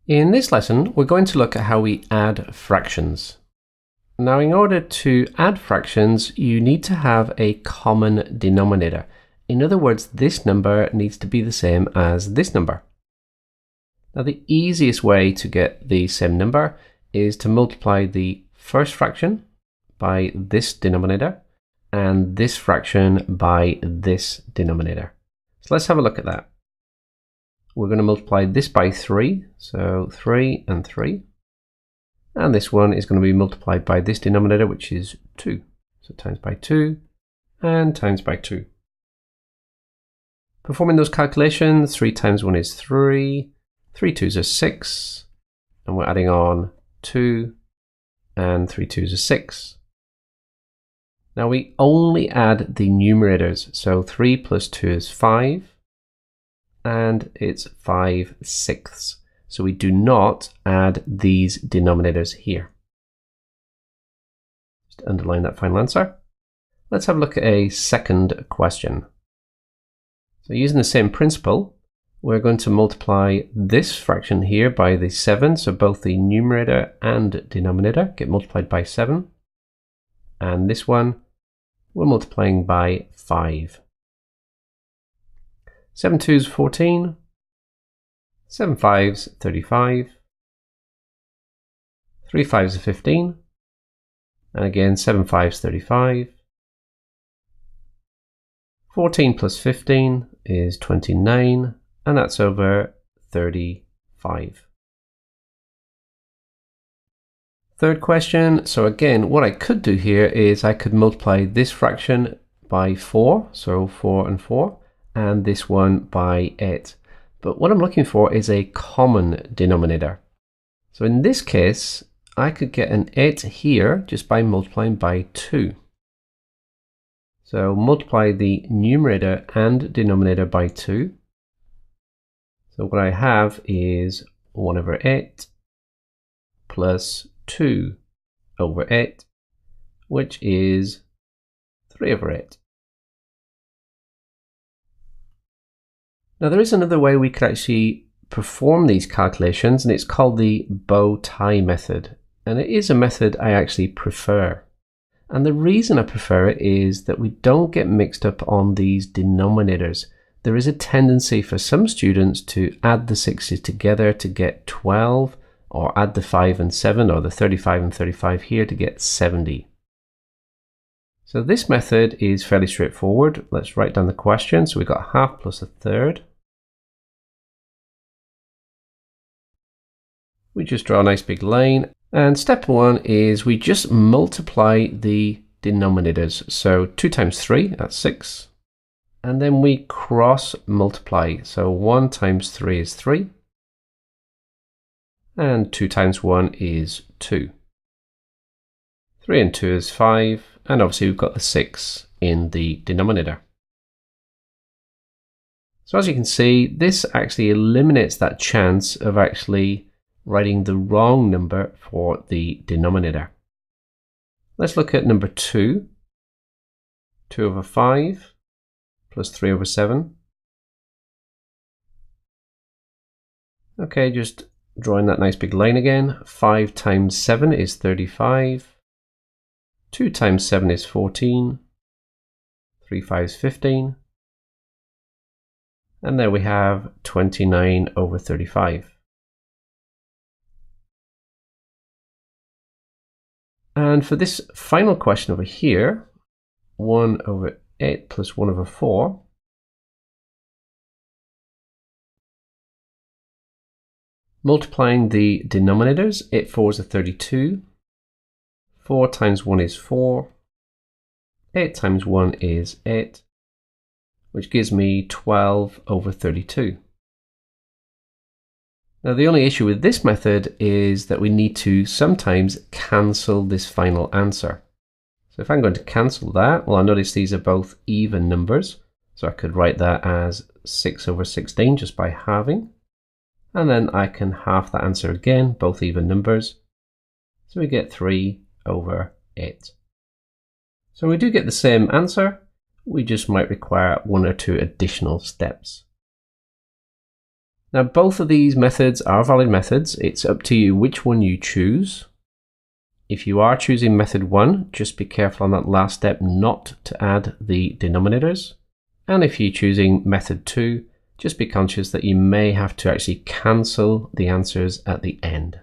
In this lesson, we're going to look at how we add fractions. Now, in order to add fractions, you need to have a common denominator. In other words, this number needs to be the same as this number. Now, the easiest way to get the same number is to multiply the first fraction by this denominator and this fraction by this denominator. So let's have a look at that. We're going to multiply this by 3, so 3 and 3. And this one is going to be multiplied by this denominator, which is 2. So times by 2 and times by 2. Performing those calculations, 3 times 1 is 3, 3 2s are 6, and we're adding on 2, and 3 2s are 6. Now we only add the numerators, so 3 plus 2 is 5, and it's 5/6. So we do not add these denominators here. Just underline that final answer. Let's have a look at a second question. So using the same principle, we're going to multiply this fraction here by the 7. So both the numerator and denominator get multiplied by 7. And this one, we're multiplying by 5. 7 2s 14, 7 5s 35, 3 5s are 15, and again 7 5s 35. 14 plus 15 is 29, and that's over 35. Third question, so again, what I could do here is I could multiply this fraction by 4, so 4 and 4, and this one by 8. But what I'm looking for is a common denominator. So in this case, I could get an 8 here just by multiplying by 2. So multiply the numerator and denominator by 2. So what I have is 1 over 8 plus 2 over 8, which is 3 over 8. Now there is another way we could actually perform these calculations, and it's called the bow tie method. And it is a method I actually prefer. And the reason I prefer it is that we don't get mixed up on these denominators. There is a tendency for some students to add the 6's together to get 12, or add the 5 and 7, or the 35 and 35 here to get 70. So this method is fairly straightforward. Let's write down the question. So we've got half plus a third. We just draw a nice big line. And step 1 is we just multiply the denominators. So 2 times 3, that's 6. And then we cross multiply. So 1 times 3 is 3. And 2 times 1 is 2. 3 and 2 is 5. And obviously we've got the 6 in the denominator. So as you can see, this actually eliminates that chance of actually writing the wrong number for the denominator. Let's look at number 2. 2 over 5 plus 3 over 7. Okay, just drawing that nice big line again. 5 times 7 is 35. 2 times 7 is 14. 3 5s 15. And there we have 29 over 35. And for this final question over here, 1 over 8 plus 1 over 4, multiplying the denominators, 8 4s are 32, 4 times 1 is 4, 8 times 1 is 8, which gives me 12 over 32. Now the only issue with this method is that we need to sometimes cancel this final answer. So if I'm going to cancel that, well, I notice these are both even numbers. So I could write that as 6 over 16 just by halving. And then I can half that answer again, both even numbers. So we get 3 over 8. So we do get the same answer. We just might require 1 or 2 additional steps. Now, both of these methods are valid methods. It's up to you which one you choose. If you are choosing method 1, just be careful on that last step not to add the denominators. And if you're choosing method 2, just be conscious that you may have to actually cancel the answers at the end.